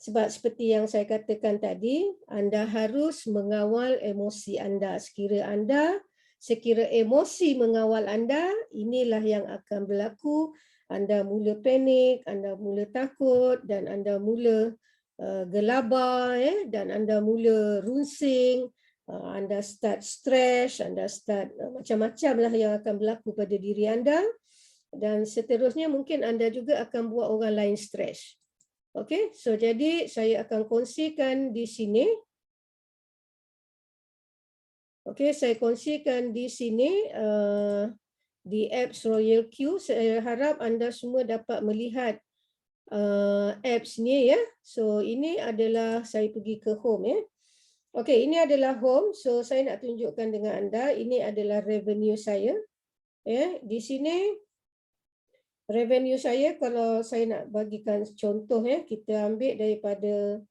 Sebab seperti yang saya katakan tadi, anda harus mengawal emosi anda. Sekira emosi mengawal anda, inilah yang akan berlaku. Anda mula panik, anda mula takut, dan anda mula gelabah, dan anda mula runsing, anda start stres, anda start macam-macam lah yang akan berlaku pada diri anda. Dan seterusnya mungkin anda juga akan buat orang lain stres. Okey, so jadi saya akan kongsikan di sini. Okey, saya kongsikan di sini di apps Royal Q. Saya harap anda semua dapat melihat apps ni ya. So ini adalah saya pergi ke home ya. Okey, ini adalah home. So saya nak tunjukkan dengan anda. Ini adalah revenue saya. Ya, di sini revenue saya, kalau saya nak bagikan contoh ya, kita ambil daripada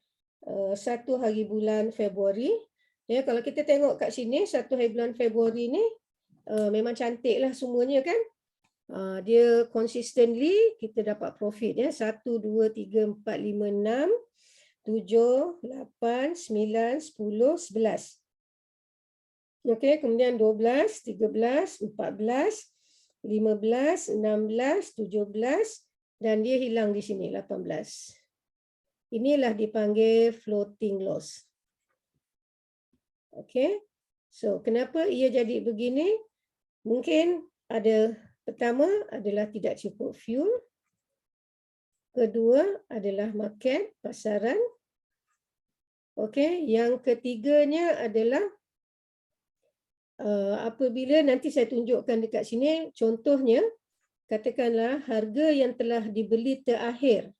1 hari bulan Februari. Ya, kalau kita tengok kat sini 1 hari bulan Februari ni memang cantiklah semuanya kan. Dia consistently kita dapat profit ya. 1 2 3 4 5 6 7 8 9 10 11. Okey, kemudian 12 13 14 15, 16, 17 dan dia hilang di sini 18. Inilah dipanggil floating loss. Okey. So, kenapa ia jadi begini? Mungkin ada pertama adalah tidak cukup fuel. Kedua adalah market, pasaran. Okey, yang ketiganya adalah apabila nanti saya tunjukkan dekat sini contohnya, katakanlah harga yang telah dibeli terakhir.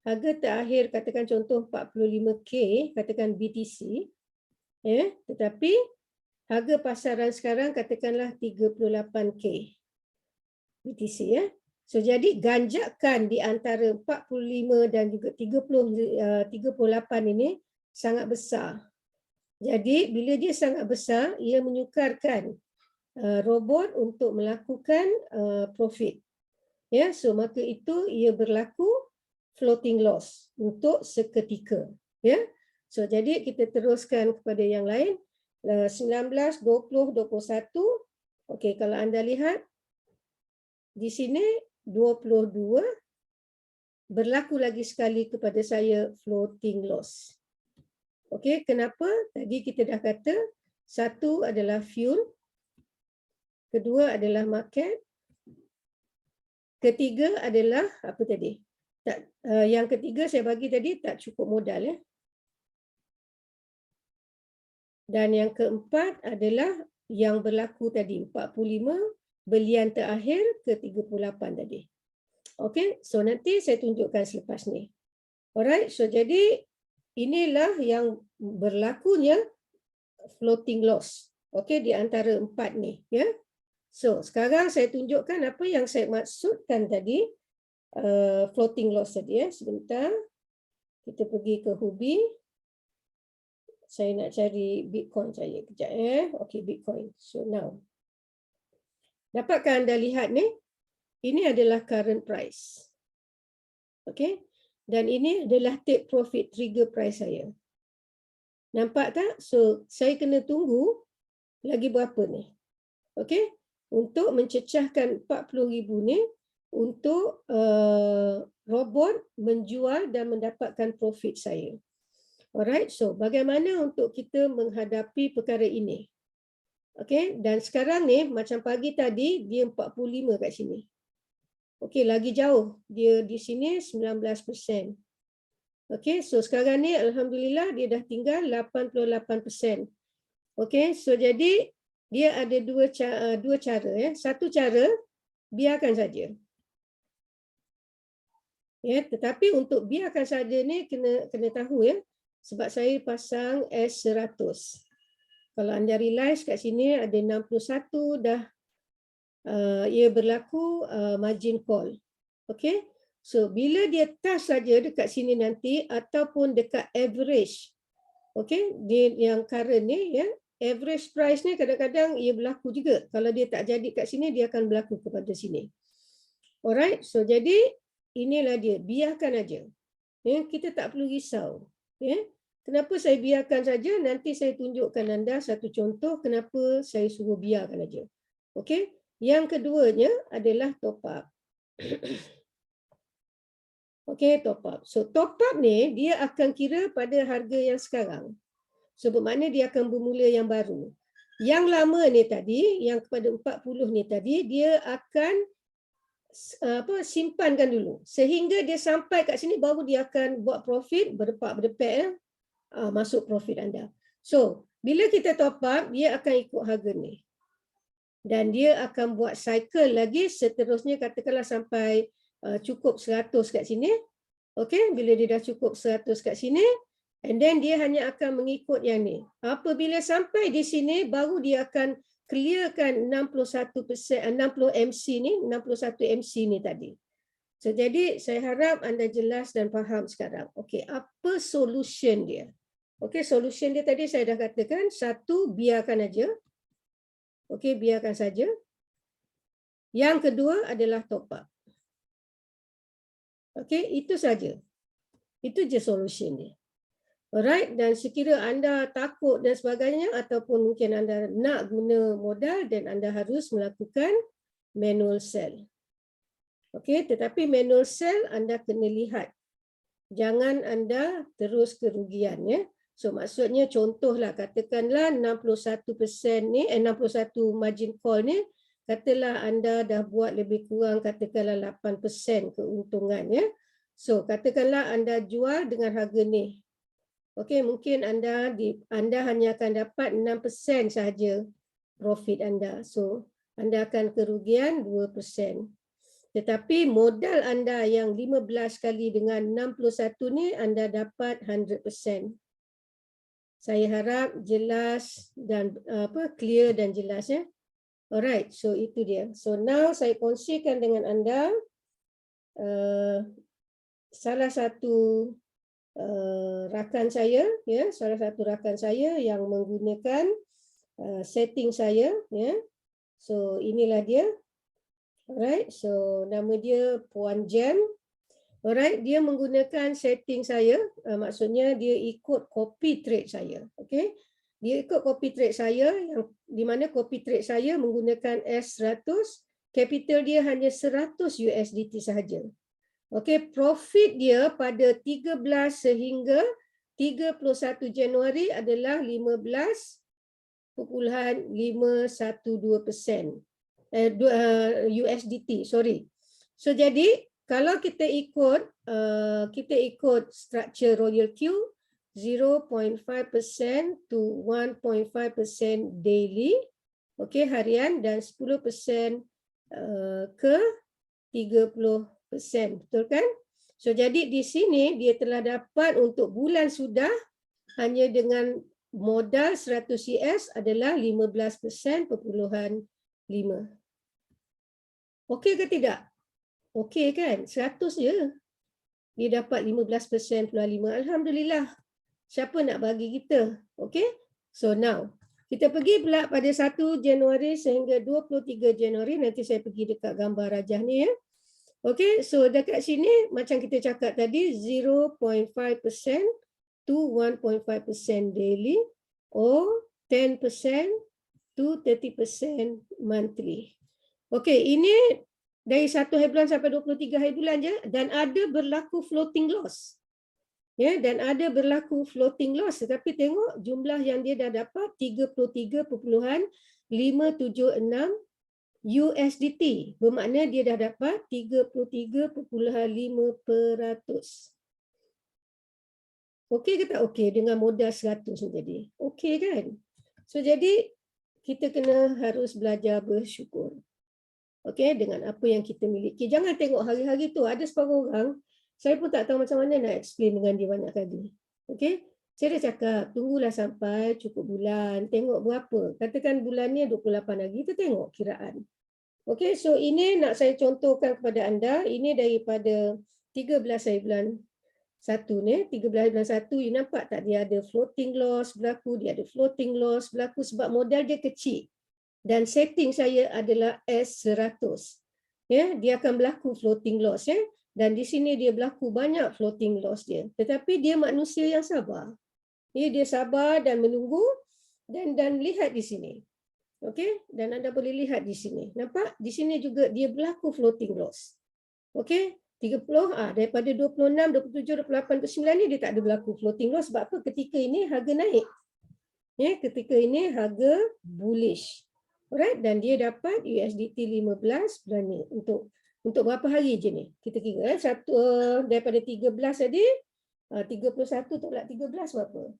Harga terakhir katakan contoh 45K, katakan BTC. Ya, tetapi harga pasaran sekarang katakanlah 38K BTC ya. So jadi ganjakan di antara 45 dan juga 38 ini sangat besar. Jadi bila dia sangat besar, ia menyukarkan robot untuk melakukan profit. Ya, so maka itu ia berlaku floating loss untuk seketika. Ya, so jadi kita teruskan kepada yang lain. 19, 20, 21. Okey, kalau anda lihat di sini 22 berlaku lagi sekali kepada saya floating loss. Okey, kenapa? Tadi kita dah kata satu adalah fuel, kedua adalah market, ketiga adalah apa tadi? Yang ketiga saya bagi tadi tak cukup modal ya. Dan yang keempat adalah yang berlaku tadi 45 belian terakhir ke 38 tadi. Okey, so nanti saya tunjukkan selepas ni. Alright, so jadi inilah yang berlakunya floating loss. Okey, di antara empat ni ya. So sekarang saya tunjukkan apa yang saya maksudkan tadi floating loss tadi ya. Sebentar. Kita pergi ke Hubi. Saya nak cari Bitcoin saya kejap ya. Okey, Bitcoin. So now. Dapatkah anda lihat ni? Ini adalah current price. Okey. Dan ini adalah take profit trigger price saya. Nampak tak? So, saya kena tunggu lagi berapa ni? Okey. Untuk mencecahkan 40,000 ni untuk robot menjual dan mendapatkan profit saya. Alright. So, bagaimana untuk kita menghadapi perkara ini? Okey. Dan sekarang ni, macam pagi tadi, dia 45 kat sini. Okey, lagi jauh. Dia di sini 19%. Okey, so sekarang ni alhamdulillah dia dah tinggal 88%. Okey, so jadi dia ada dua cara ya. Satu cara biarkan saja. Ya, tetapi untuk biarkan saja ni kena tahu ya. Sebab saya pasang S100. Kalau anda realize kat sini ada 61 dah ia berlaku margin call. Okey. So bila dia touch saja dekat sini nanti ataupun dekat average. Okey, dia yang current ni ya, average price ni kadang-kadang ia berlaku juga. Kalau dia tak jadi kat sini dia akan berlaku kepada sini. Alright. So jadi inilah dia, biarkan aja. Ya, kita tak perlu risau. Ya. Kenapa saya biarkan saja? Nanti saya tunjukkan anda satu contoh kenapa saya suruh biarkan aja. Okey. Yang keduanya adalah top up. Okey, top up. So top up ni dia akan kira pada harga yang sekarang. So bermakna dia akan bermula yang baru. Yang lama ni tadi, yang kepada 40 ni tadi, dia akan simpankan dulu. Sehingga dia sampai kat sini baru dia akan buat profit, berdepak-berdepek masuk profit anda. So, bila kita top up, dia akan ikut harga ni. Dan dia akan buat cycle lagi seterusnya, katakanlah sampai cukup 100 kat sini. Okey, bila dia dah cukup 100 kat sini, and then dia hanya akan mengikut yang ni. Apabila sampai di sini, baru dia akan clearkan 61%, 60 MC ni, 61 MC ni tadi. So, jadi saya harap anda jelas dan faham sekarang. Okey, apa solution dia? Okey, solution dia tadi saya dah katakan, satu, biarkan aja. Okey, biarkan saja. Yang kedua adalah top up. Okey, itu saja. Itu je solution dia. Alright, dan sekira anda takut dan sebagainya ataupun mungkin anda nak guna modal dan anda harus melakukan manual sell. Okey, tetapi manual sell anda kena lihat. Jangan anda terus kerugian ya. So maksudnya contohlah katakanlah 61% ni 61 margin call ni, katalah anda dah buat lebih kurang katakanlah 8% keuntungan ya. So katakanlah anda jual dengan harga ni. Okey, mungkin anda hanya akan dapat 6% sahaja profit anda. So, anda akan kerugian 2%. Tetapi modal anda yang 15 kali dengan 61 ni, anda dapat 100%. Saya harap jelas dan clear dan jelas ya. Alright, so itu dia. So, now saya kongsikan dengan anda salah satu rakan saya ya, salah satu rakan saya yang menggunakan setting saya ya. So inilah dia. Alright, so nama dia Puan Jam. Alright, dia menggunakan setting saya, maksudnya dia ikut copy trade saya. Okey. Dia ikut copy trade saya yang di mana copy trade saya menggunakan S100, capital dia hanya 100 USDT sahaja. Okey, profit dia pada 13 sehingga 31 Januari adalah 15.512% USDT, sorry. So jadi kalau kita ikut structure Royal Q 0.5% to 1.5% daily, okey, harian, dan 10% ke 30%. Betul kan? So jadi di sini dia telah dapat untuk bulan sudah hanya dengan modal 100 US adalah 15.5. Okey ke tidak? Okey kan? 100 je. Dia dapat 15.5. Alhamdulillah. Siapa nak bagi kita? Okey? So now kita pergi pula pada 1 Januari sehingga 23 Januari. Nanti saya pergi dekat gambar rajah ni ya. Okey, so dekat sini macam kita cakap tadi 0.5% to 1.5% daily or 10% to 30% monthly. Okey, ini dari 1 hari bulan sampai 23 hari bulan je, dan ada berlaku floating loss. Ya, dan ada berlaku floating loss, tetapi tengok jumlah yang dia dah dapat 33.576 USDT, bermakna dia dah dapat 33.5%. Okey ke tak okey dengan modal 100 jadi? Okey kan? So jadi kita harus belajar bersyukur. Okey, dengan apa yang kita miliki. Jangan tengok hari-hari tu ada separuh orang, saya pun tak tahu macam mana nak explain dengan dia banyak kali. Okey? Saya dah cakap, tunggulah sampai cukup bulan, tengok berapa. Katakan bulan ni 28 hari, kita tengok kiraan. Okey, so ini nak saya contohkan kepada anda, ini daripada 13 hari bulan 1 ni, 13 hari bulan 1, you nampak tak dia ada floating loss berlaku, dia ada floating loss berlaku sebab modal dia kecil. Dan setting saya adalah S100. Ya, dia akan berlaku floating loss ya. Dan di sini dia berlaku banyak floating loss dia. Tetapi dia manusia yang sabar. Dia sabar dan menunggu dan lihat di sini. Okey, dan anda boleh lihat di sini. Nampak? Di sini juga dia berlaku floating loss. Okey, 30 daripada 26, 27, 28, 29 ni dia tak ada berlaku floating loss sebab apa? Ketika ini harga naik. Ketika ini harga bullish. Alright, dan dia dapat USDT 15 bulan ni untuk berapa hari je ni? Kita kira satu daripada 13 tadi 31 tolak 13 berapa?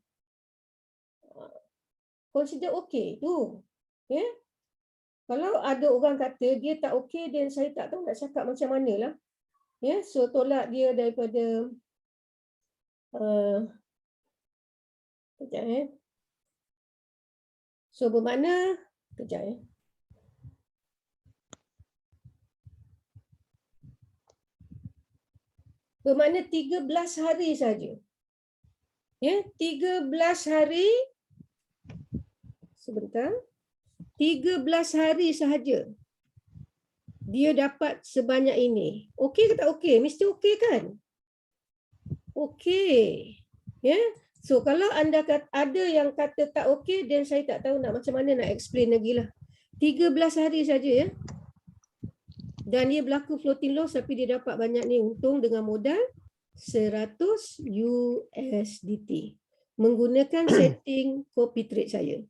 Consider okey tu. Kalau ada orang kata dia tak okey dan saya tak tahu nak cakap macam manalah. So tolak dia daripada kejap So bermakna kejap bermakna 13 hari saja. 13 hari sebentar. 13 hari sahaja dia dapat sebanyak ini. Okey ke tak okey? Mesti okey kan? Okey. So kalau anda ada yang kata tak okey, dan saya tak tahu nak macam mana nak explain lagi lah. 13 hari saja Dan dia berlaku floating loss tapi dia dapat banyak ni untung dengan modal 100 USDT. Menggunakan setting copy trade saya.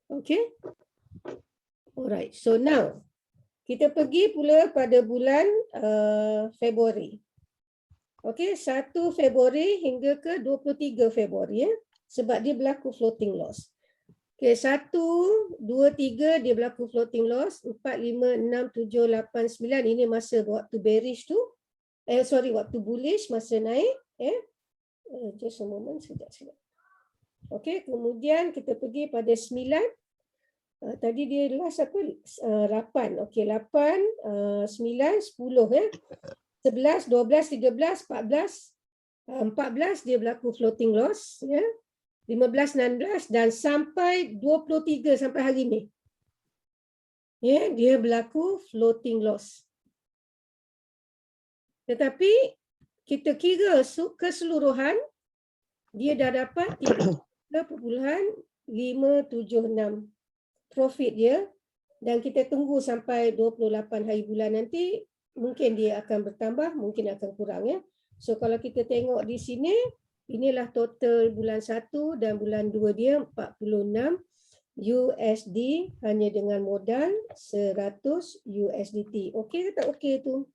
Okay. Alright. So now, kita pergi pula pada bulan Februari. Okay. 1 Februari hingga ke 23 Februari. Sebab dia berlaku floating loss. Okay, 1, 2, 3 dia berlaku floating loss. 4, 5, 6, 7, 8, 9. Ini masa waktu bearish tu. Waktu bullish, masa naik. Just a moment, sekejap. Okay, kemudian kita pergi pada 9. Tadi dia last apa? 8. Okay, 8, 9, 10. 11, 12, 13, 14. 14 dia berlaku floating loss. 15, 16 dan sampai 23 sampai hari ni. Dia berlaku floating loss. Tetapi kita kira keseluruhan dia dah dapat 3.576 profit dia, dan kita tunggu sampai 28 hari bulan nanti mungkin dia akan bertambah, mungkin akan kurang So kalau kita tengok di sini, inilah total bulan 1 dan bulan 2 dia 46 USD hanya dengan modal 100 USDT. Okey ke tak okey tu?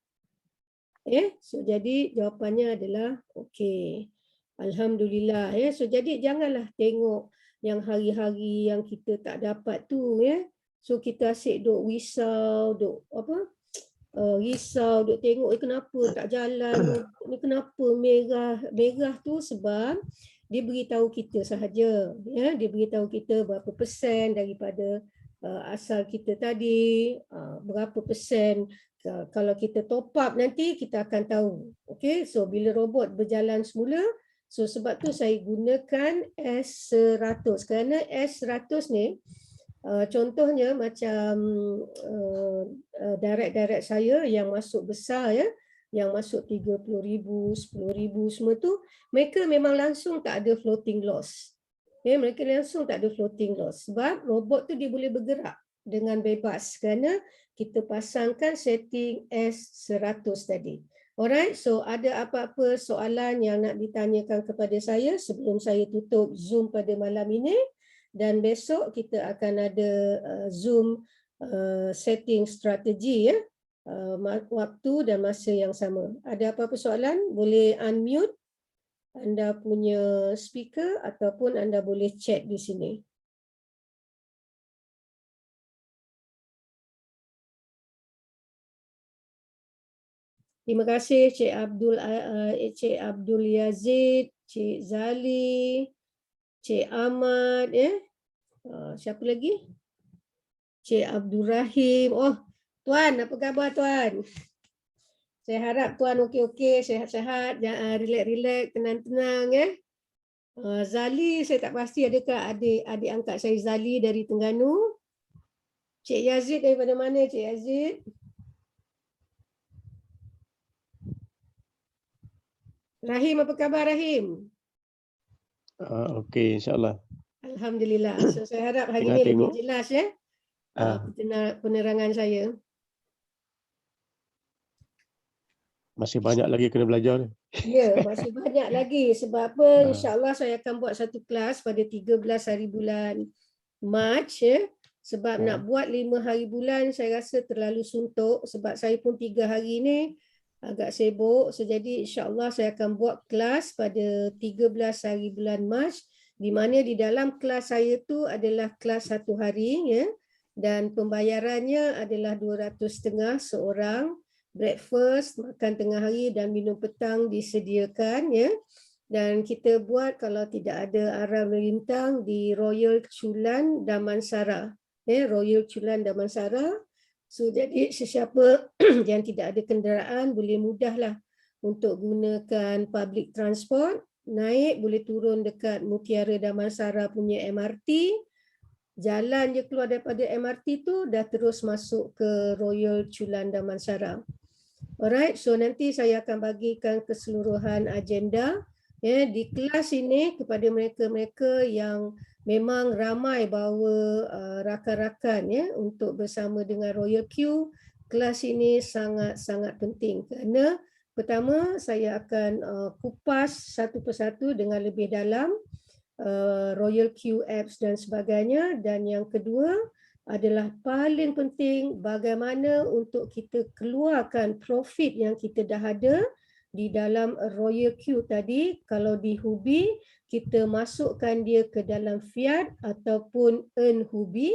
So jadi jawapannya adalah okey. Alhamdulillah So jadi janganlah tengok yang hari-hari yang kita tak dapat tu So kita asyik duk risau, risau, duk tengok kenapa tak jalan, ni kenapa merah tu sebab dia beritahu kita sahaja dia beritahu kita berapa persen daripada asal kita tadi, berapa persen kalau kita top up nanti kita akan tahu. Okey, so bila robot berjalan semula, so sebab tu saya gunakan S100 kerana S100 ni contohnya macam direct saya yang masuk besar yang masuk 30,000, 10,000 semua tu, mereka memang langsung tak ada floating loss. Mereka langsung tak ada floating loss sebab robot tu dia boleh bergerak dengan bebas kerana kita pasangkan setting S100 tadi. Alright, so ada apa-apa soalan yang nak ditanyakan kepada saya sebelum saya tutup Zoom pada malam ini? Dan besok kita akan ada Zoom setting strategi waktu dan masa yang sama. Ada apa-apa soalan? Boleh unmute anda punya speaker ataupun anda boleh chat di sini. Terima kasih Cik Abdul Yazid, Cik Zali, Cik Ahmad, siapa lagi? Cik Abdul Rahim. Oh, Tuan, apa khabar Tuan? Saya harap Tuan okey-okey, sehat-sehat, relax-relax, tenang-tenang Zali, saya tak pasti adakah adik angkat saya Zali dari Terengganu. Cik Yazid daripada mana Cik Yazid? Rahim, apa khabar Rahim? Okey, insyaAllah. Alhamdulillah. So saya harap hari Tengah ini lebih tengok. jelas ya penerangan saya. Masih banyak lagi kena belajar ni. Ya, masih banyak lagi. Sebab apa? InsyaAllah saya akan buat satu kelas pada 13 hari bulan Mac ya. Sebab nak buat 5 hari bulan saya rasa terlalu suntuk. Sebab saya pun 3 hari ni agak sibuk. So, jadi insyaAllah saya akan buat kelas pada 13 hari bulan Mac. Di mana di dalam kelas saya tu adalah kelas 1 hari ya. Dan pembayarannya adalah 250 seorang. Breakfast, makan tengah hari dan minum petang disediakan ya. Dan kita buat kalau tidak ada arah melintang di Royal Chulan Damansara. Ya, Royal Chulan Damansara. So jadi sesiapa yang tidak ada kenderaan boleh mudahlah untuk gunakan public transport, naik boleh turun dekat Mutiara Damansara punya MRT. Jalan je keluar daripada MRT tu dah terus masuk ke Royal Chulan Damansara. Alright, so nanti saya akan bagikan keseluruhan agenda ya di kelas ini kepada mereka-mereka yang memang ramai bawa rakan-rakan ya untuk bersama dengan Royal Q. Kelas ini sangat-sangat penting kerana pertama saya akan kupas satu persatu dengan lebih dalam Royal Q apps dan sebagainya, dan yang kedua adalah paling penting bagaimana untuk kita keluarkan profit yang kita dah ada di dalam Royal Q tadi. Kalau di Hubi kita masukkan dia ke dalam fiat ataupun earn Hubi,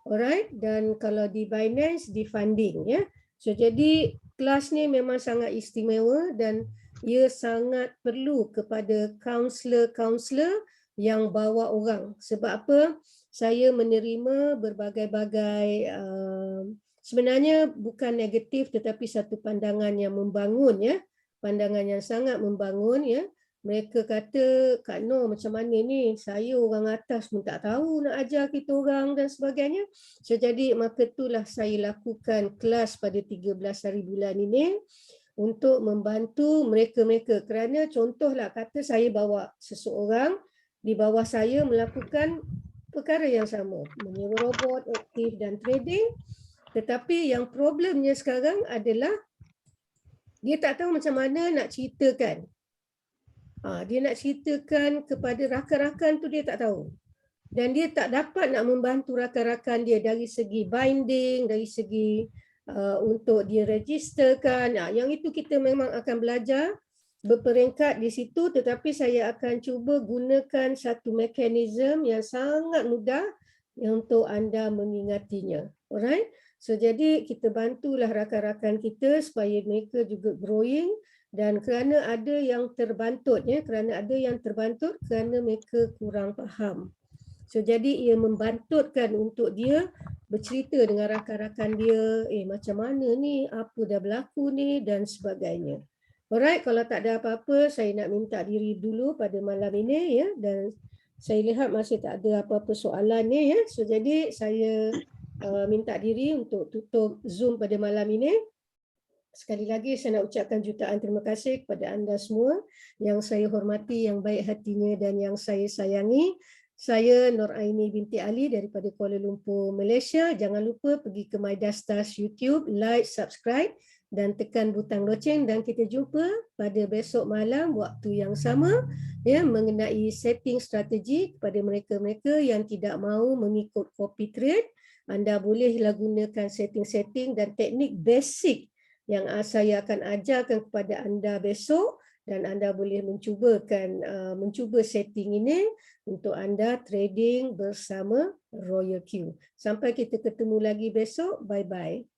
alright, dan kalau di Binance di funding ya. So jadi kelas ni memang sangat istimewa dan ia sangat perlu kepada kaunselor-kaunselor yang bawa orang. Sebab apa? Saya menerima berbagai-bagai sebenarnya bukan negatif tetapi satu pandangan yang membangun ya. Pandangan yang sangat membangun ya. Mereka kata, Kak Nur macam mana ni? Saya orang atas pun tak tahu nak ajar kita orang dan sebagainya. So jadi maka itulah saya lakukan kelas pada 13 hari bulan ini untuk membantu mereka-mereka. Kerana contohlah kata saya bawa seseorang di bawah saya melakukan perkara yang sama, menyewa robot, aktif dan trading. Tetapi yang problemnya sekarang adalah dia tak tahu macam mana nak ceritakan. Dia nak ceritakan kepada rakan-rakan tu dia tak tahu. Dan dia tak dapat nak membantu rakan-rakan dia dari segi binding, dari segi untuk dia registerkan. Yang itu kita memang akan belajar berperingkat di situ, tetapi saya akan cuba gunakan satu mekanisme yang sangat mudah untuk anda mengingatinya. Alright? So jadi kita bantulah rakan-rakan kita supaya mereka juga growing, dan kerana ada yang terbantut ya, kerana mereka kurang faham. So jadi ia membantutkan untuk dia bercerita dengan rakan-rakan dia, macam mana ni, apa dah berlaku ni dan sebagainya. Alright, kalau tak ada apa-apa, saya nak minta diri dulu pada malam ini ya, dan saya lihat masih tak ada apa-apa soalan ni ya. So jadi saya minta diri untuk tutup Zoom pada malam ini. Sekali lagi saya nak ucapkan jutaan terima kasih kepada anda semua yang saya hormati, yang baik hatinya dan yang saya sayangi. Saya Nur Aini binti Ali daripada Kuala Lumpur, Malaysia. Jangan lupa pergi ke MyDastas YouTube, like, subscribe dan tekan butang loceng, dan kita jumpa pada besok malam waktu yang sama ya, mengenai setting strategi kepada mereka-mereka yang tidak mahu mengikut copy trade. Anda bolehlah gunakan setting-setting dan teknik basic yang saya akan ajarkan kepada anda besok, dan anda boleh mencuba setting ini untuk anda trading bersama Royal Q. Sampai kita ketemu lagi besok. Bye-bye.